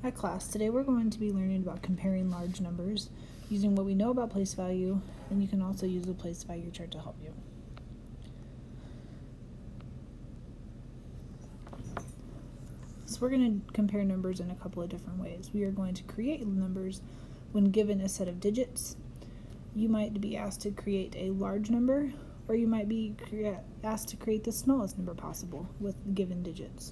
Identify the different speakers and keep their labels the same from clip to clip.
Speaker 1: Hi class, today we're going to be learning about comparing large numbers using what we know about place value, and you can also use the place value chart to help you. So we're going to compare numbers in a couple of different ways. We are going to create numbers when given a set of digits. You might be asked to create a large number, or you might be asked to create the smallest number possible with given digits.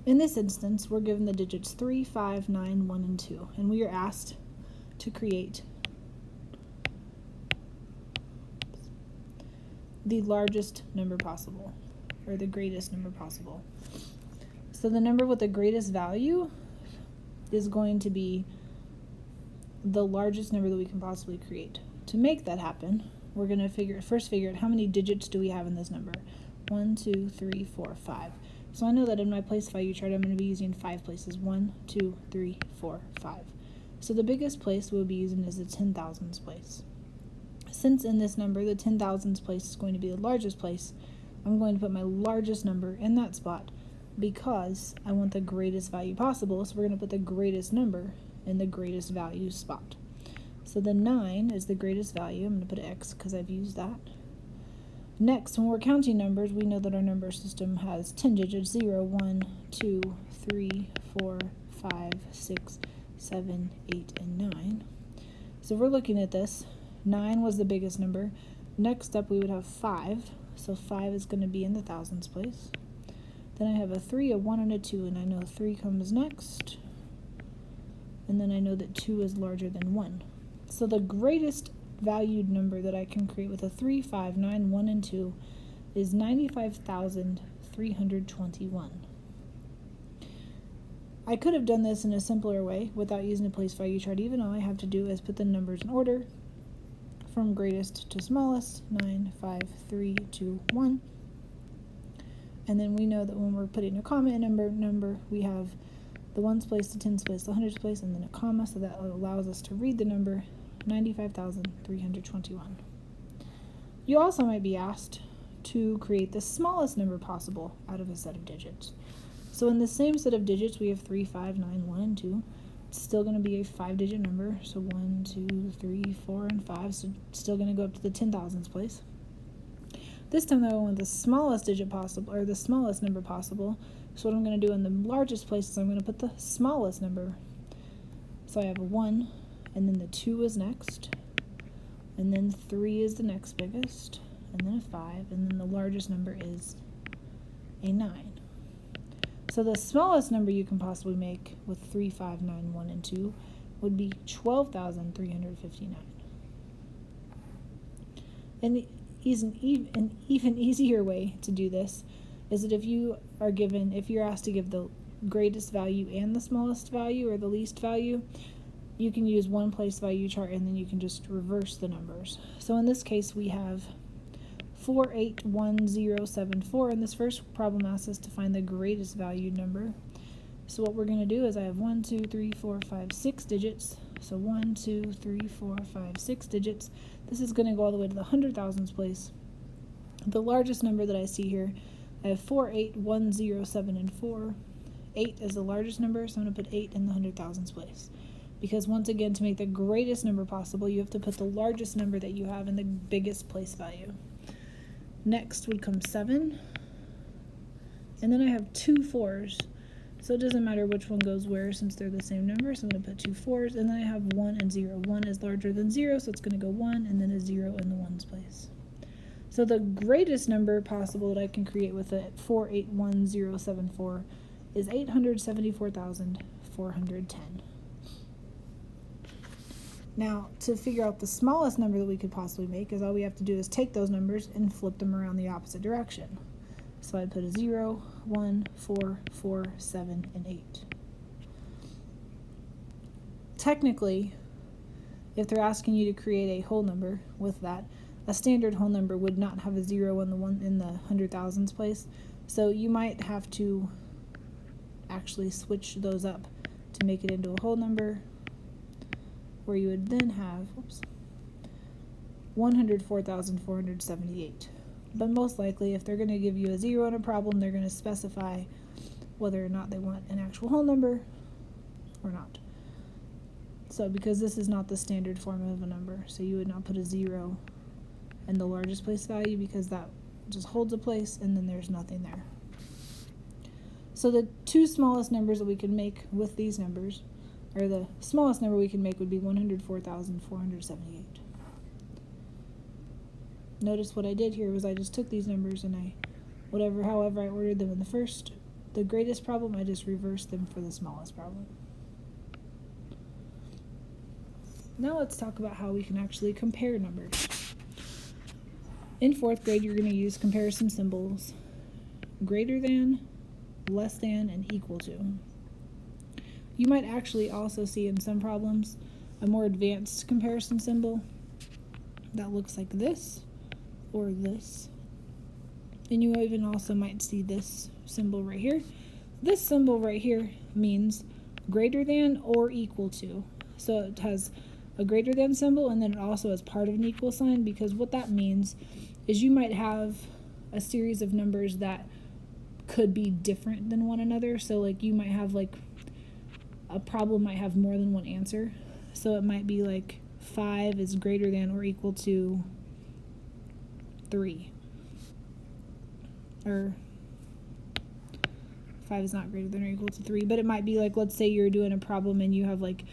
Speaker 1: In this instance, we're given the digits 3, 5, 9, 1, and 2, and we are asked to create the largest number possible, or the greatest number possible. So the number with the greatest value is going to be the largest number that we can possibly create. To make that happen, we're going to first figure out how many digits do we have in this number. 1, 2, 3, 4, 5. So I know that in my place value chart, I'm going to be using 5 places. 1, 2, 3, 4, 5. So the biggest place we'll be using is the 10,000s place. Since in this number, the 10,000s place is going to be the largest place, I'm going to put my largest number in that spot because I want the greatest value possible. So we're going to put the greatest number in the greatest value spot. So the 9 is the greatest value. I'm going to put an X because I've used that. Next, when we're counting numbers, we know that our number system has 10 digits, 0, 1, 2, 3, 4, 5, 6, 7, 8, and 9. So if we're looking at this, 9 was the biggest number. Next up, we would have 5. So 5 is going to be in the thousands place. Then I have a 3, a 1, and a 2, and I know 3 comes next. And then I know that 2 is larger than 1. So the greatest valued number that I can create with a 3, 5, 9, 1, and 2 is 95,321. I could have done this in a simpler way without using a place value chart. Even all I have to do is put the numbers in order from greatest to smallest, 9, 5, 3, 2, 1. And then we know that when we're putting a comma in number, we have the ones place, the tens place, the hundreds place, and then a comma, so that allows us to read the number 95,321. You also might be asked to create the smallest number possible out of a set of digits. So in the same set of digits, we have 3, 5, 9, 1, and 2. It's still going to be a 5-digit number, so 1, 2, 3, 4, and 5, so it's still going to go up to the 10,000s place. This time, though, I want the smallest digit possible, or the smallest number possible. So what I'm going to do in the largest place is I'm going to put the smallest number. So I have a 1, and then the 2 is next, and then 3 is the next biggest, and then a 5, and then the largest number is a 9. So the smallest number you can possibly make with 3, 5, 9, 1, and 2 would be 12,359. And an even easier way to do this is that if you're asked to give the greatest value and the smallest value or the least value, you can use one place value chart and then you can just reverse the numbers. So in this case, we have 481074, and this first problem asks us to find the greatest valued number. So what we're going to do is I have 1, 2, 3, 4, 5, 6 digits. So 1, 2, 3, 4, 5, 6 digits. This is going to go all the way to the 100,000s place. The largest number that I see here, I have 4, 8, 1, 0, 7, and 4. 8 is the largest number, so I'm going to put 8 in the 100,000s place. Because once again, to make the greatest number possible, you have to put the largest number that you have in the biggest place value. Next would come 7. And then I have 2 4s. So it doesn't matter which one goes where since they're the same number. So I'm going to put 2 4s. And then I have 1 and 0. 1 is larger than 0, so it's going to go 1, and then a 0 in the 1's place. So the greatest number possible that I can create with a 481074 is 874,410. Now, to figure out the smallest number that we could possibly make, is all we have to do is take those numbers and flip them around the opposite direction. So I'd put a 0, 1, 4, 4, 7, and 8. Technically, if they're asking you to create a whole number with that, a standard whole number would not have a 0 in the 100,000s place. So you might have to actually switch those up to make it into a whole number, where you would then have 104,478. But most likely, if they're going to give you a 0 in a problem, they're going to specify whether or not they want an actual whole number or not. So because this is not the standard form of a number, so you would not put a 0 in the largest place value because that just holds a place and then there's nothing there. So the two smallest numbers that we can make with these numbers, or the smallest number we can make would be 104,478. Notice what I did here was I just took these numbers and however I ordered them in the greatest problem, I just reversed them for the smallest problem. Now let's talk about how we can actually compare numbers. In 4th grade, you're going to use comparison symbols: greater than, less than, and equal to. You might actually also see in some problems a more advanced comparison symbol that looks like this or this. And you even also might see this symbol right here. This symbol right here means greater than or equal to. So it has a greater than symbol, and then it also has part of an equal sign, because what that means is you might have a series of numbers that could be different than one another. So like you might have like a problem might have more than one answer. So it might be like 5 is greater than or equal to 3. Or 5 is not greater than or equal to 3. But it might be like, let's say you're doing a problem and you have like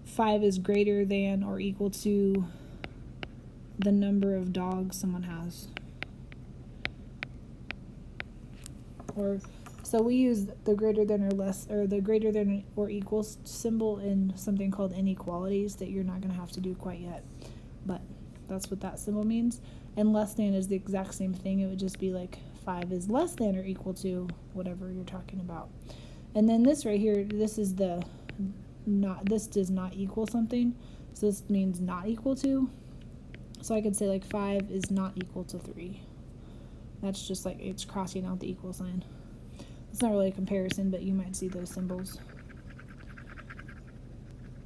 Speaker 1: 5 is greater than or equal to the number of dogs someone has. Or so we use the greater than or less, or the greater than or equal symbol in something called inequalities that you're not going to have to do quite yet. But that's what that symbol means. And less than is the exact same thing. It would just be like 5 is less than or equal to whatever you're talking about. And then this right here, this does not equal something. So this means not equal to. So I could say like 5 is not equal to 3. That's just like it's crossing out the equal sign. It's not really a comparison, but you might see those symbols.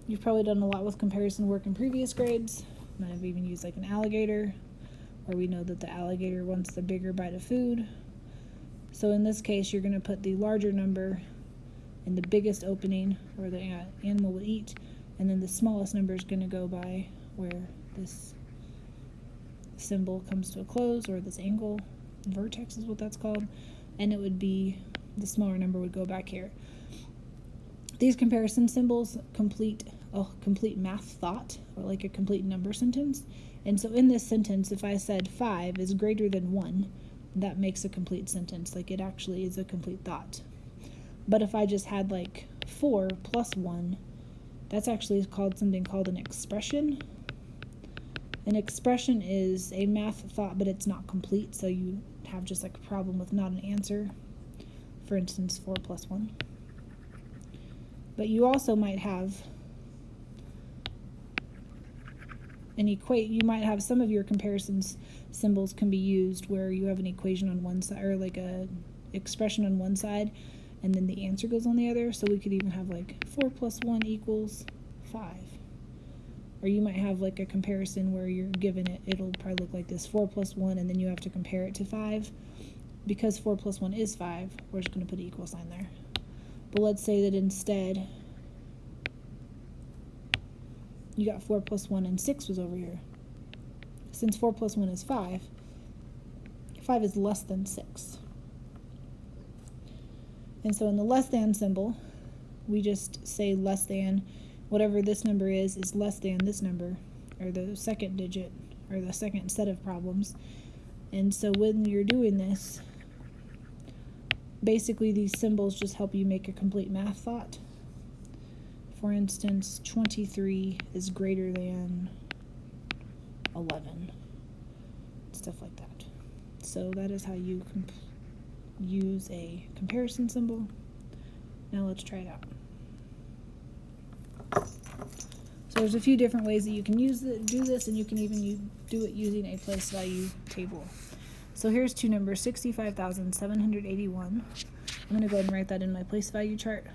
Speaker 1: You've probably done a lot with comparison work in previous grades. Might have even used like an alligator, where we know that the alligator wants the bigger bite of food. So in this case, you're going to put the larger number in the biggest opening where the animal would eat, and then the smallest number is going to go by where this symbol comes to a close, or this angle, vertex is what that's called, and it would be the smaller number would go back here. These comparison symbols complete a complete math thought, or like a complete number sentence. And so in this sentence, if I said 5 is greater than 1, that makes a complete sentence. Like it actually is a complete thought. But if I just had like 4 plus 1, that's actually called something called an expression. An expression is a math thought, but it's not complete, so you have just like a problem with not an answer. For instance, 4 plus 1. But you also might have you might have some of your comparisons symbols can be used where you have an equation on one side, or like a expression on one side, and then the answer goes on the other. So we could even have like 4 plus 1 equals 5. Or you might have like a comparison where you're given it'll probably look like this: 4 plus 1, and then you have to compare it to 5. Because 4 plus 1 is 5, we're just going to put an equal sign there. But let's say that instead you got 4 plus 1 and 6 was over here. Since 4 plus 1 is 5, 5 is less than 6. And so in the less than symbol, we just say less than, whatever this number is less than this number, or the second digit, or the second set of problems. And so when you're doing this, basically these symbols just help you make a complete math thought. For instance, 23 is greater than 11. Stuff like that. So that is how you use a comparison symbol. Now let's try it out. So there's a few different ways that you can do this, and you can even do it using a place value table. So here's two numbers: 65,781. I'm going to go ahead and write that in my place value chart.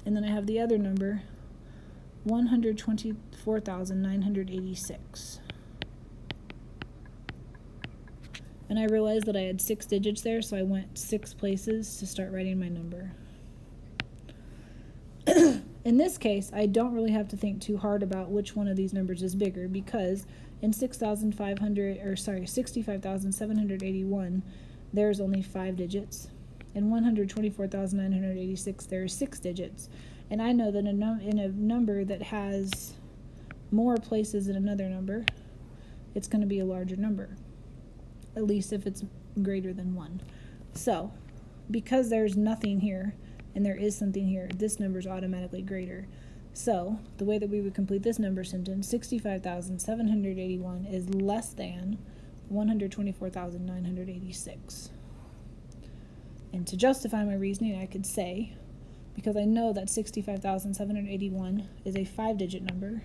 Speaker 1: And then I have the other number, 124,986. And I realized that I had 6 digits there, so I went 6 places to start writing my number. In this case, I don't really have to think too hard about which one of these numbers is bigger, because in 65,781, there's only 5 digits. In 124,986, there are 6 digits. And I know that in a number that has more places than another number, it's going to be a larger number, at least if it's greater than 1. So, because there's nothing here, and there is something here, this number is automatically greater. So, the way that we would complete this number sentence, 65,781 is less than 124,986. And to justify my reasoning, I could say, because I know that 65,781 is a 5-digit number,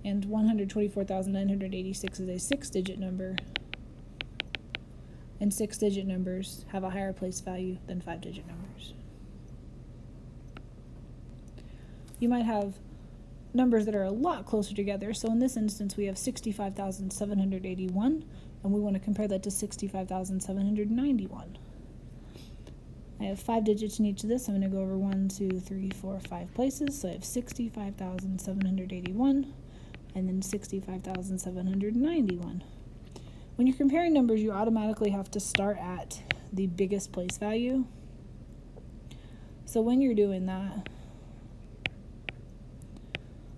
Speaker 1: and 124,986 is a 6-digit number, and 6-digit numbers have a higher place value than 5-digit numbers. You might have numbers that are a lot closer together. So in this instance, we have 65,781, and we want to compare that to 65,791. I have 5 digits in each of this. I'm going to go over 1, 2, 3, 4, 5 places. So I have 65,781, and then 65,791. When you're comparing numbers, you automatically have to start at the biggest place value. So when you're doing that,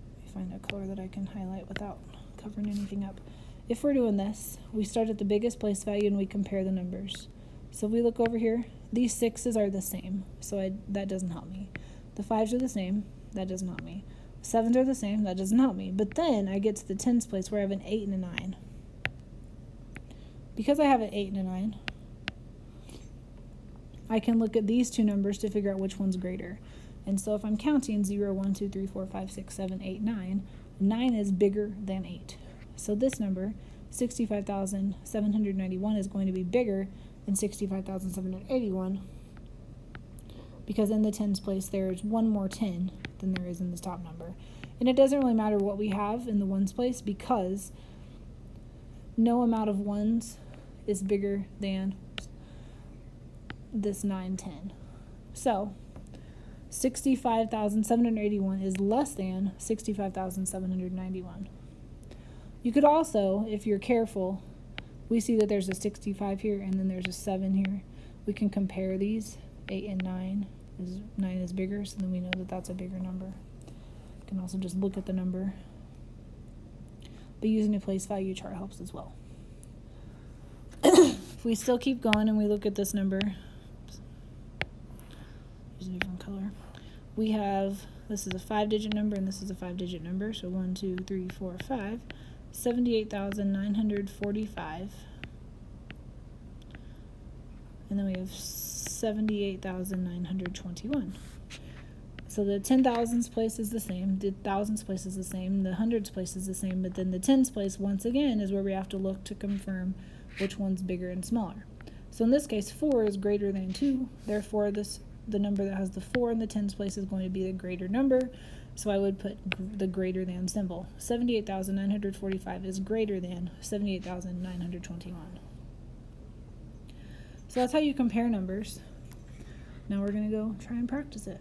Speaker 1: let me find a color that I can highlight without covering anything up. If we're doing this, we start at the biggest place value and we compare the numbers. So if we look over here, these 6s are the same, so that doesn't help me. The 5s are the same, that doesn't help me. 7s are the same, that doesn't help me. But then I get to the tens place where I have an 8 and a 9. Because I have an 8 and a 9, I can look at these two numbers to figure out which one's greater. And so if I'm counting 0, 1, 2, 3, 4, 5, 6, 7, 8, 9, 9 is bigger than 8. So this number, 65,791, is going to be bigger than 65,781, because in the tens place there's one more 10 than there is in this top number. And it doesn't really matter what we have in the ones place, because no amount of ones is bigger than this 9, 10. So 65,781 is less than 65,791. You could also, if you're careful, we see that there's a 65 here and then there's a 7 here. We can compare these. 8 and 9 is bigger, so then we know that that's a bigger number. You can also just look at the number, but using a place value chart helps as well. If we still keep going and we look at this number, use a different color. We have, this is a 5-digit number and this is a 5-digit number, so 1, 2, 3, 4, 5. 78,945, and then we have 78,921. So the 10,000s place is the same, the thousands place is the same, the hundreds place is the same, but then the tens place, once again, is where we have to look to confirm which one's bigger and smaller. So in this case, 4 is greater than 2, therefore the number that has the 4 in the tens place is going to be the greater number. So I would put the greater than symbol. 78,945 is greater than 78,921. So that's how you compare numbers. Now we're going to go try and practice it.